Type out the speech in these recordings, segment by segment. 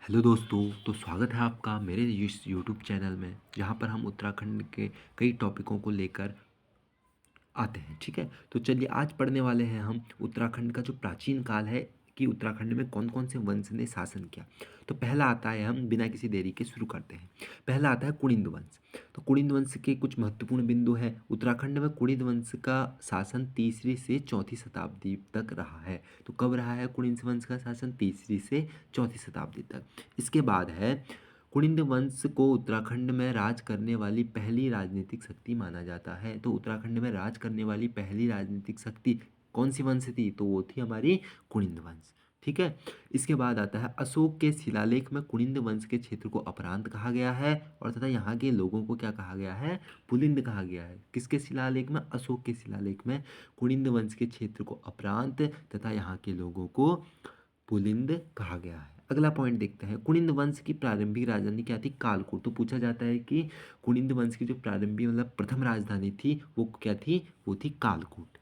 Hello दोस्तों। तो स्वागत है आपका मेरे इस यूट्यूब चैनल में, जहाँ पर हम उत्तराखंड के कई टॉपिकों को लेकर आते हैं। ठीक है, तो चलिए आज पढ़ने वाले हैं हम उत्तराखंड का जो प्राचीन काल है कि उत्तराखंड में कौन कौन से वंश ने शासन किया। तो पहला आता है, हम बिना किसी देरी के शुरू करते हैं। पहला आता है कुणिंद वंश। तो कुणिंद वंश के कुछ महत्वपूर्ण बिंदु हैं। उत्तराखंड में कुणिंद वंश का शासन तीसरी से चौथी शताब्दी तक रहा है। तो कब रहा है कुणिंद वंश का शासन? तीसरी से चौथी शताब्दी तक। इसके बाद है, कुणिंद वंश को उत्तराखंड में राज करने वाली पहली राजनीतिक शक्ति माना जाता है। तो उत्तराखंड में राज करने वाली पहली राजनीतिक शक्ति कौन सी वंश थी? तो वो थी हमारी कुणिंद वंश। ठीक है। इसके बाद आता है, अशोक के शिलालेख में कुणिंद वंश के क्षेत्र को अपरांत कहा गया है और तथा यहाँ के लोगों को क्या कहा गया है? पुलिंद कहा गया है। किसके शिलालेख में? अशोक के शिलालेख में कुणिंद वंश के क्षेत्र को अपरांत तथा यहाँ के लोगों को पुलिंद कहा गया है। अगला पॉइंट देखते हैं, कुणिंद वंश की प्रारंभिक राजधानी क्या थी? कालकूट। तो पूछा जाता है कि कुणिंद वंश की जो प्रारंभिक मतलब प्रथम राजधानी थी वो क्या थी? वो थी कालकूट।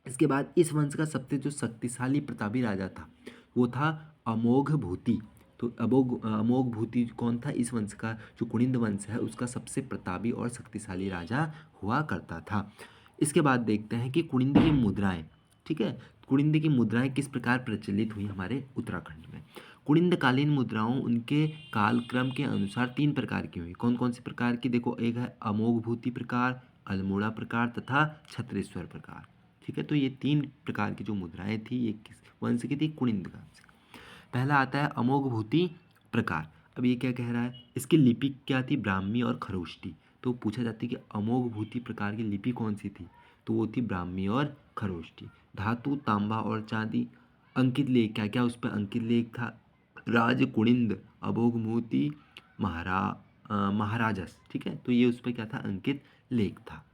इसके बाद इस वंश का सबसे जो शक्तिशाली प्रतापी राजा था वो था अमोघ भूति। तो अमोघ भूति कौन था? इस वंश का जो कुणिंद वंश है उसका सबसे प्रतापी और शक्तिशाली राजा हुआ करता था। इसके बाद देखते हैं कि कुणिंद की मुद्राएं। ठीक है, कुणिंद की मुद्राएं किस प्रकार प्रचलित हुई हमारे उत्तराखंड में? कुणिंद कालीन मुद्राओं उनके कालक्रम के अनुसार तीन प्रकार की हुई। कौन कौन सी प्रकार की? देखो, एक है अमोघ भूति प्रकार, अल्मोड़ा प्रकार तथा छत्रेश्वर प्रकार। ठीक है, तो ये तीन प्रकार की जो मुद्राएं थी ये किस वंश की थी? कुणिंद वंश की। पहला आता है अमोघ भूति प्रकार। अब ये क्या कह रहा है? इसकी लिपि क्या थी? ब्राह्मी और खरोष्टी। तो पूछा जाता है कि अमोघ भूति प्रकार की लिपि कौन सी थी? तो वो थी ब्राह्मी और खरोष्टी। धातु तांबा और चांदी। अंकित लेख क्या क्या उस पर अंकित लेख था? राज कुणिंद अमोघ भूति महाराजस। ठीक है, तो ये उस पर क्या था? अंकित लेख था।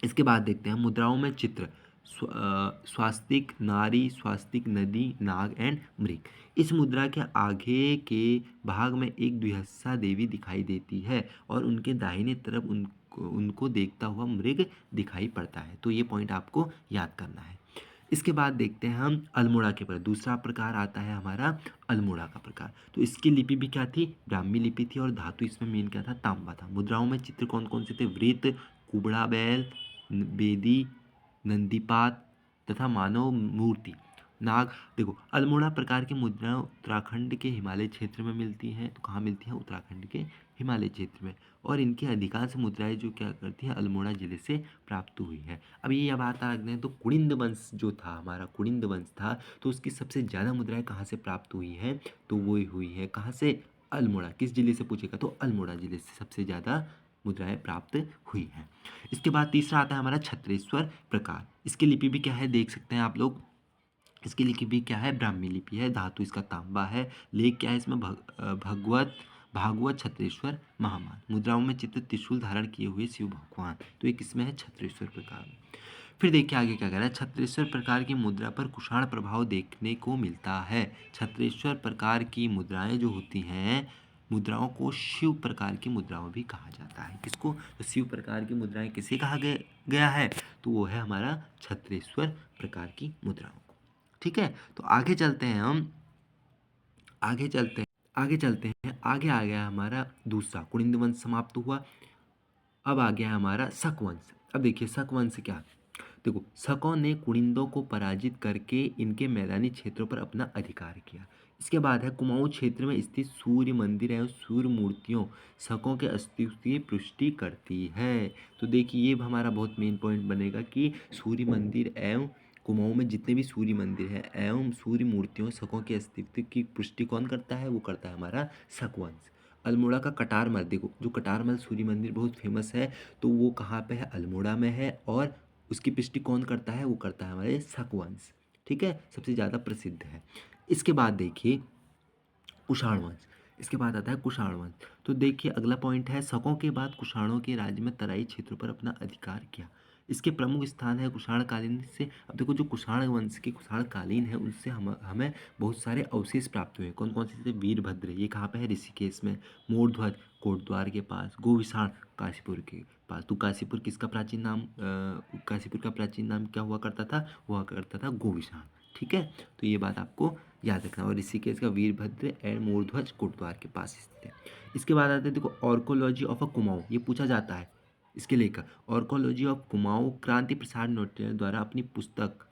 इसके बाद देखते हैं मुद्राओं में चित्र। स्वास्तिक नारी, स्वास्तिक नदी, नाग एंड मृग। इस मुद्रा के आगे के भाग में एक द्विहस्सा देवी दिखाई देती है और उनके दाहिने तरफ उनको देखता हुआ मृग दिखाई पड़ता है। तो ये पॉइंट आपको याद करना है। इसके बाद देखते हैं हम अल्मोड़ा के प्रकार। दूसरा प्रकार आता है हमारा अल्मोड़ा का प्रकार। तो इसकी लिपि भी क्या थी? ब्राह्मी लिपि थी और धातु इसमें मेन क्या था? तांबा था। मुद्राओं में चित्र कौन कौन से थे? वृत्त, कुबड़ा बैल, बेदी, नंदीपात तथा मानव मूर्ति, नाग। देखो, अल्मोड़ा प्रकार की मुद्राएं उत्तराखंड के हिमालय क्षेत्र में मिलती हैं। तो कहाँ मिलती हैं? उत्तराखंड के हिमालय क्षेत्र में। और इनकी अधिकांश मुद्राएं जो क्या करती हैं? अल्मोड़ा जिले से प्राप्त हुई है। अब ये बात रखते हैं, तो कुणिंद वंश जो था हमारा, कुणिंद वंश था, तो उसकी सबसे ज़्यादा मुद्राएं कहाँ से प्राप्त हुई हैं? तो वो हुई है कहाँ से? अल्मोड़ा। किस जिले से पूछेगा? तो अल्मोड़ा जिले से सबसे ज़्यादा मुद्राएं प्राप्त हुई हैं। इसके बाद तीसरा आता है हमारा छत्रेश्वर प्रकार। इसकी लिपि भी क्या है? देख सकते हैं आप लोग। इसकी लिपि भी क्या है? ब्राह्मी लिपि है। धातु इसका तांबा है। लेख क्या है इसमें? भगवत भागवत छत्रेश्वर महामान। मुद्राओं में चित्र त्रिशूल धारण किए हुए शिव भगवान। तो ये किसमें है? छत्रेश्वर प्रकार में। फिर देखिए आगे क्या कह रहा है, छत्रेश्वर प्रकार की मुद्रा पर कुषाण प्रभाव देखने को मिलता है। छत्रेश्वर प्रकार की मुद्राएं जो होती हैं, मुद्राओं को शिव प्रकार की मुद्राओं भी कहा जाता है। किसको? तो शिव प्रकार की मुद्राएं किसे कहा गया है? तो वो है हमारा छत्रेश्वर प्रकार की मुद्राओं को। ठीक है, तो आगे चलते हैं हम। आगे आ गया हमारा दूसरा कुणिंद वंश समाप्त हुआ। अब आ गया हमारा शक वंश। अब देखिए शक वंश क्या? देखो, शकों ने कुणिंदों को पराजित करके इनके मैदानी क्षेत्रों पर अपना अधिकार किया। इसके बाद है, कुमाऊं क्षेत्र में स्थित सूर्य मंदिर एवं सूर्य मूर्तियों शकों के अस्तित्व की पुष्टि करती है। तो देखिए ये हमारा बहुत मेन पॉइंट बनेगा कि सूर्य मंदिर एवं कुमाऊं में जितने भी सूर्य मंदिर है एवं सूर्य मूर्तियों शकों के अस्तित्व की पुष्टि कौन करता है? वो करता है हमारा शक वंश। अल्मोड़ा का कटारमल। देखो, जो कटारमल सूर्य मंदिर बहुत फेमस है, तो वो कहाँ पे है? अल्मोड़ा में है। और उसकी पुष्टि कौन करता है? वो करता है हमारे शक वंश। ठीक है, सबसे ज़्यादा प्रसिद्ध है। इसके बाद देखिए कुषाण वंश। इसके बाद आता है कुषाण वंश। तो देखिए अगला पॉइंट है, शकों के बाद कुषाणों के राज्य में तराई क्षेत्रों पर अपना अधिकार किया। इसके प्रमुख स्थान है कुषाण कालीन से। अब देखो, जो कुषाण वंश के कुषाण कालीन है उनसे हमें बहुत सारे अवशेष प्राप्त हुए। कौन कौन से? थे? वीरभद्र, ये कहाँ पे है? ऋषिकेश में। मोरध्वज कोटद्वार के पास। गोविषाण काशीपुर के पास। तो काशीपुर का प्राचीन नाम क्या हुआ करता था? हुआ करता था गोविषाण। ठीक है, तो ये बात आपको याद रखना। और ऋषिकेश का वीरभद्र एंड मोरध्वज कोटद्वार के पास स्थित है। इसके बाद आते हैं, देखो ऑर्कोलॉजी ऑफ अ कुमाऊं, ये पूछा जाता है इसके लेकर। ऑर्कोलॉजी ऑफ कुमाऊं क्रांति प्रसाद नोटियाल द्वारा अपनी पुस्तक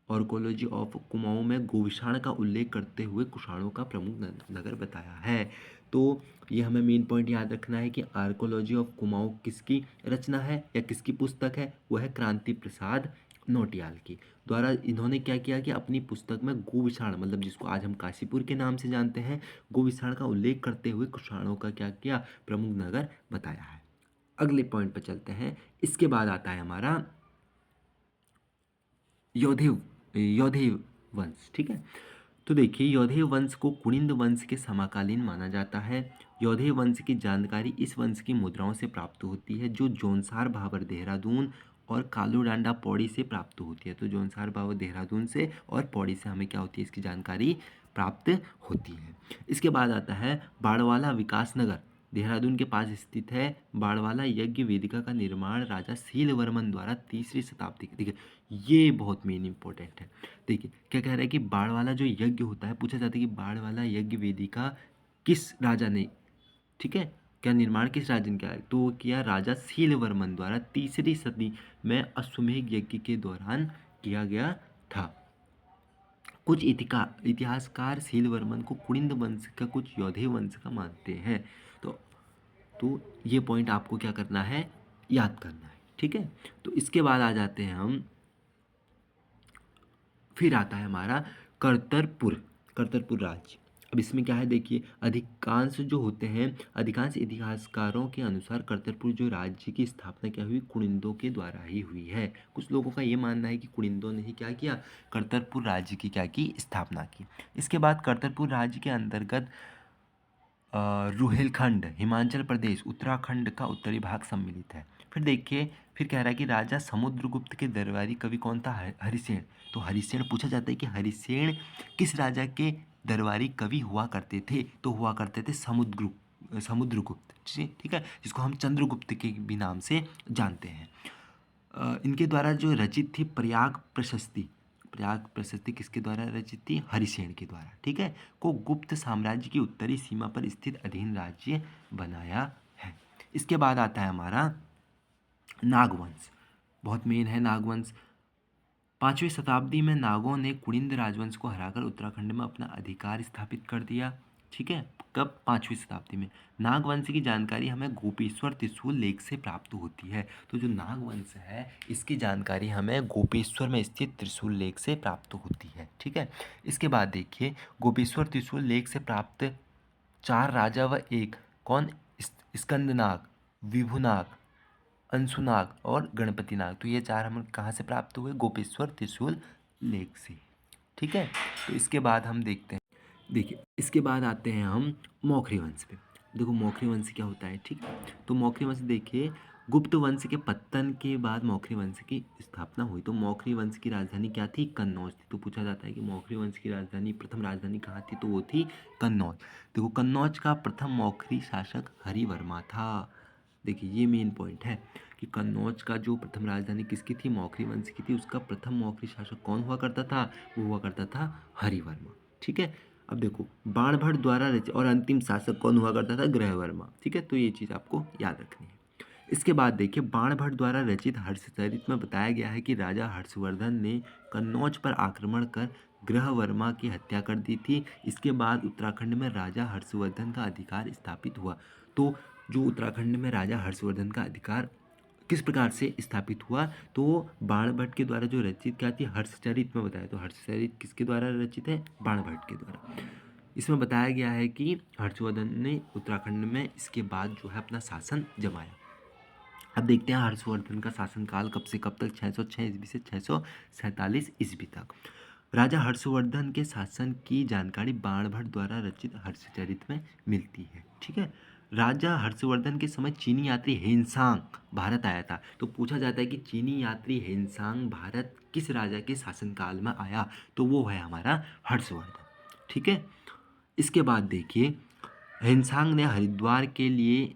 ऑर्कोलॉजी ऑफ कुमाऊं में गोविषाण का उल्लेख करते हुए कुषाणों का प्रमुख नगर बताया है। तो ये हमें मेन पॉइंट याद रखना है कि आर्कोलॉजी ऑफ कुमाऊं किसकी रचना है या किसकी पुस्तक है, वो है क्रांति प्रसाद नौटियाल की द्वारा। इन्होंने क्या किया कि अपनी पुस्तक में गोविषाण, मतलब जिसको आज हम काशीपुर के नाम से जानते हैं, गोविषाण का उल्लेख करते हुए कुषाणों का क्या किया, प्रमुख नगर बताया है। अगले पॉइंट पर चलते हैं। इसके बाद आता है हमारा यौधेय यौधेय वंश। ठीक है, तो देखिए यौधेय वंश को कुनिंद वंश के समकालीन माना जाता है। यौधेय वंश की जानकारी इस वंश की मुद्राओं से प्राप्त होती है जो जोनसार भाबर देहरादून और कालूडांडा पौड़ी से प्राप्त होती है। तो जोनसार भाबर देहरादून से और पौड़ी से हमें क्या होती है, इसकी जानकारी प्राप्त होती है। इसके बाद आता है बाड़वाला विकासनगर देहरादून के पास स्थित है। बाड़वाला यज्ञ वेदिका का निर्माण राजा सीलवर्मन द्वारा 3री शताब्दी के, देखिए ये बहुत मेन इंपॉर्टेंट है। देखिए क्या कह रहा है कि बाड़वाला जो यज्ञ होता है, पूछा जाता है कि बाड़वाला यज्ञ वेदिका किस राजा ने, ठीक है, क्या निर्माण किस राजा ने किया, तो किया राजा सीलवर्मन द्वारा 3री सदी में अश्वमेध यज्ञ के दौरान किया गया था। कुछ इतिहासकार सीलवर्मन को कुनिंद वंश का, कुछ यौधेय वंश का मानते हैं। तो ये पॉइंट आपको क्या करना है, याद करना है। ठीक है, तो इसके बाद आ जाते हैं हम, फिर आता है हमारा करतरपुर राज्य। अब इसमें क्या है, देखिए अधिकांश जो होते हैं, अधिकांश इतिहासकारों के अनुसार करतरपुर जो राज्य की स्थापना क्या हुई, कुनिंदों के द्वारा ही हुई है। कुछ लोगों का ये मानना है कि कुनिंदों ने ही क्या किया, करतरपुर राज्य की क्या की, स्थापना की। इसके बाद करतरपुर राज्य के अंतर्गत रुहेलखंड, हिमाचल प्रदेश, उत्तराखंड का उत्तरी भाग सम्मिलित है। फिर देखिए, फिर कह रहा है कि राजा समुद्रगुप्त के दरबारी कवि कौन था, हरिसेन। तो हरिसेन पूछा जाता है कि हरिसेन किस राजा के दरबारी कवि हुआ करते थे, तो हुआ करते थे समुद्रगुप्त। ठीक है, जिसको हम चंद्रगुप्त के भी नाम से जानते हैं। इनके द्वारा जो रचित थी प्रयाग प्रशस्ति किसके द्वारा रचित थी, हरिसेन के द्वारा। ठीक है, को गुप्त साम्राज्य की उत्तरी सीमा पर स्थित अधीन राज्य बनाया है। इसके बाद आता है हमारा नागवंश, बहुत मेन है नागवंश। 5वीं शताब्दी में नागों ने कुनिंद राजवंश को हराकर उत्तराखंड में अपना अधिकार स्थापित कर दिया। ठीक है, कब, 5वीं शताब्दी में। नागवंश की जानकारी हमें गोपेश्वर त्रिशूल लेख से प्राप्त होती है। तो जो नागवंश है, इसकी जानकारी हमें गोपेश्वर में स्थित त्रिशूल लेख से प्राप्त होती है। ठीक है, इसके बाद देखिए गोपेश्वर त्रिशूल लेख से प्राप्त 4 राजा व एक कौन, स्कंदनाग, विभुनाग, अंशुनाग और गणपतिनाग। तो ये 4 हम कहाँ से प्राप्त हुए, गोपेश्वर त्रिशूल लेख से। ठीक है, तो इसके बाद हम देखते हैं, देखिए इसके बाद आते हैं हम मौखरी वंश पे। देखो मौखरी वंश क्या होता है, ठीक है, तो मौखरी वंश देखिए, गुप्त वंश के पतन के बाद मौखरी वंश की स्थापना हुई। तो मौखरी वंश की राजधानी क्या थी, कन्नौज थी। तो पूछा जाता है कि मौखरी वंश की राजधानी, प्रथम राजधानी कहाँ थी, तो वो थी कन्नौज। देखो कन्नौज का प्रथम मौखरी शासक हरिवर्मा था। देखिए ये मेन पॉइंट है कि कन्नौज का जो प्रथम राजधानी किसकी थी, मौखरी वंश की थी। उसका प्रथम मौखरी शासक कौन हुआ करता था, वो हुआ करता था हरिवर्मा। ठीक है, अब देखो बाणभट्ट द्वारा रचित, और अंतिम शासक कौन हुआ करता था, ग्रहवर्मा। ठीक है, तो ये चीज़ आपको याद रखनी है। इसके बाद देखिए बाणभट्ट द्वारा रचित हर्षचरित में बताया गया है कि राजा हर्षवर्धन ने कन्नौज पर आक्रमण कर ग्रहवर्मा की हत्या कर दी थी। इसके बाद उत्तराखंड में राजा हर्षवर्धन का अधिकार स्थापित हुआ। तो जो उत्तराखंड में राजा हर्षवर्धन का अधिकार किस प्रकार से स्थापित हुआ, तो बाणभट्ट के द्वारा जो रचित क्या थी, हर्षचरित में बताया। तो हर्षचरित किसके द्वारा रचित है, बाणभट्ट के द्वारा। इसमें बताया गया है कि हर्षवर्धन ने उत्तराखंड में इसके बाद जो है अपना शासन जमाया। अब देखते हैं हर्षवर्धन का शासनकाल कब से कब तक, 606 ईस्वी से 647 ईस्वी तक। राजा हर्षवर्धन के शासन की जानकारी बाणभट्ट द्वारा रचित हर्षचरित में मिलती है। ठीक है, राजा हर्षवर्धन के समय चीनी यात्री हेनसांग भारत आया था। तो पूछा जाता है कि चीनी यात्री हेनसांग भारत किस राजा के शासनकाल में आया, तो वो है हमारा हर्षवर्धन। ठीक है, इसके बाद देखिए हेनसांग ने हरिद्वार के लिए,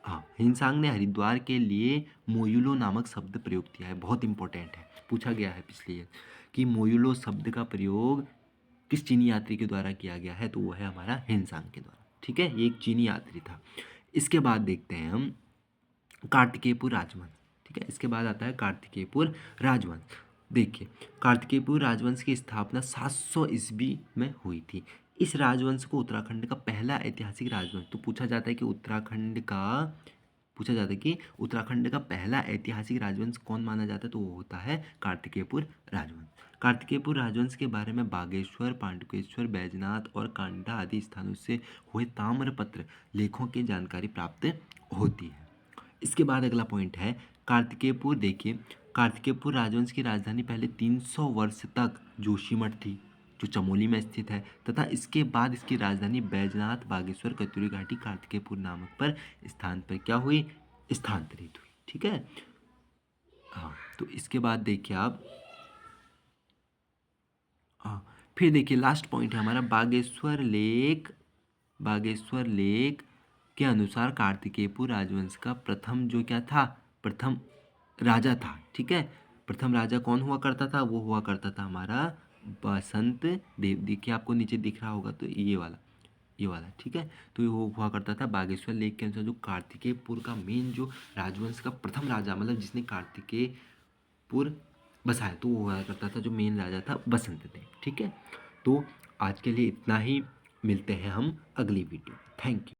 हाँ, हिंसांग ने हरिद्वार के लिए मोयुलो नामक शब्द प्रयोग किया है, बहुत इंपॉर्टेंट है, पूछा गया है पिछले ईयर। कि मोयुलो शब्द का प्रयोग किस चीनी यात्री के द्वारा किया गया है, तो वो है हमारा हिनसांग के द्वारा। ठीक है, ये एक चीनी यात्री था। इसके बाद देखते हैं हम कार्तिकेयपुर राजवंश। ठीक है, इसके बाद आता है कार्तिकेयपुर राजवंश। देखिए, कार्तिकेयपुर राजवंश की स्थापना 700 ईस्वी में हुई थी। इस राजवंश को उत्तराखंड का पहला ऐतिहासिक राजवंश, तो पूछा जाता है कि उत्तराखंड का पहला ऐतिहासिक राजवंश कौन माना जाता है, तो वो होता है कार्तिकेयपुर राजवंश। कार्तिकेयपुर राजवंश के बारे में बागेश्वर, पांडुकेश्वर, बैजनाथ और कांडा आदि स्थानों से हुए ताम्रपत्र लेखों की जानकारी प्राप्त होती है। इसके बाद अगला पॉइंट है कार्तिकेयपुर। देखिए, कार्तिकेयपुर राजवंश की राजधानी पहले 300 वर्ष तक जोशीमठ थी, जो चमोली में स्थित है, तथा इसके बाद इसकी राजधानी बैजनाथ, बागेश्वर, कतुरी घाटी, कार्तिकेयपुर नामक पर स्थान पर क्या हुई, स्थानांतरित हुई। ठीक है, हाँ। तो इसके बाद देखिए आप, हाँ, फिर देखिए लास्ट पॉइंट है हमारा बागेश्वर लेक। बागेश्वर लेक के अनुसार कार्तिकेयपुर राजवंश का प्रथम जो क्या था, प्रथम राजा था। ठीक है, प्रथम राजा कौन हुआ करता था, वो हुआ करता था हमारा बसंत देव। देखिए आपको नीचे दिख रहा होगा, तो ये वाला ठीक है। तो ये वो हुआ करता था बागेश्वर लेक के अनुसार, जो कार्तिकेयपुर का मेन जो राजवंश का प्रथम राजा, मतलब जिसने कार्तिकेयपुर बसाया, तो वो हुआ करता था जो मेन राजा था बसंत देव। ठीक है, तो आज के लिए इतना ही। मिलते हैं हम अगली वीडियो। Thank you.